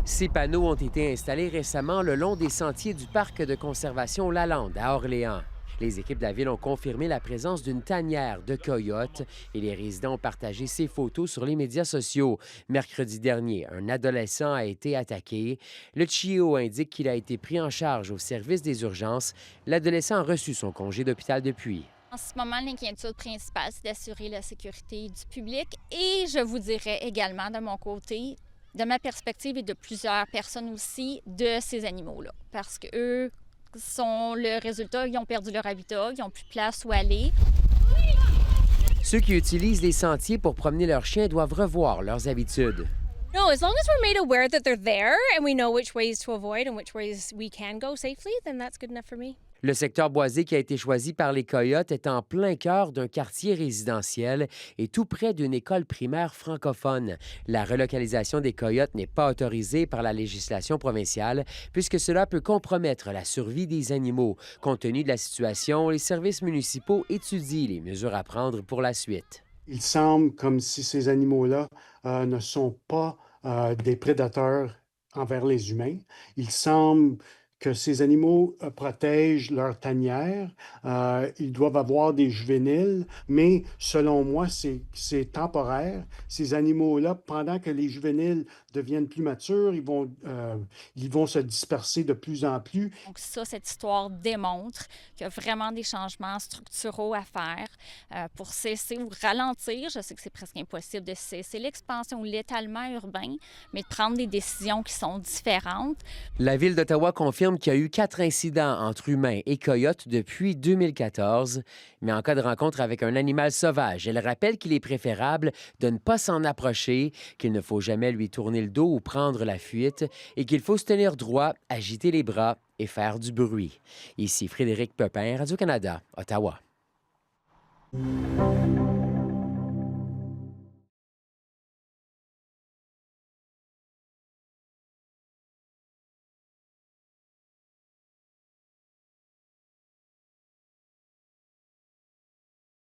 Ces panneaux ont été installés récemment le long des sentiers du parc de conservation Lalande à Orléans. Les équipes de la ville ont confirmé la présence d'une tanière de coyotes et les résidents ont partagé ces photos sur les médias sociaux. Mercredi dernier, un adolescent a été attaqué. Le CHIO indique qu'il a été pris en charge au service des urgences. L'adolescent a reçu son congé d'hôpital depuis. En ce moment, l'inquiétude principale, c'est d'assurer la sécurité du public et je vous dirais également de mon côté, de ma perspective et de plusieurs personnes aussi, de ces animaux-là. Parce qu'eux sont le résultat, ils ont perdu leur habitat, ils n'ont plus de place où aller. Ceux qui utilisent les sentiers pour promener leurs chiens doivent revoir leurs habitudes. No, as long as we're made aware that they're there and we know which ways to avoid and which ways we can go safely, then that's good enough for me. Le secteur boisé qui a été choisi par les Coyotes est en plein cœur d'un quartier résidentiel et tout près d'une école primaire francophone. La relocalisation des Coyotes n'est pas autorisée par la législation provinciale puisque cela peut compromettre la survie des animaux. Compte tenu de la situation, les services municipaux étudient les mesures à prendre pour la suite. Il semble comme si ces animaux-là ne sont pas des prédateurs envers les humains. Il semble que ces animaux protègent leur tanière. Ils doivent avoir des juvéniles, mais selon moi, c'est temporaire. Ces animaux-là, pendant que les juvéniles deviennent plus matures, ils vont se disperser de plus en plus. Donc ça, cette histoire démontre qu'il y a vraiment des changements structuraux à faire pour cesser ou ralentir. Je sais que c'est presque impossible de cesser l'expansion ou l'étalement urbain, mais de prendre des décisions qui sont différentes. La Ville d'Ottawa confirme qu'il y a eu 4 incidents entre humains et coyotes depuis 2014. Mais en cas de rencontre avec un animal sauvage, elle rappelle qu'il est préférable de ne pas s'en approcher, qu'il ne faut jamais lui tourner le dos ou prendre la fuite et qu'il faut se tenir droit, agiter les bras et faire du bruit. Ici Frédéric Pepin, Radio-Canada, Ottawa.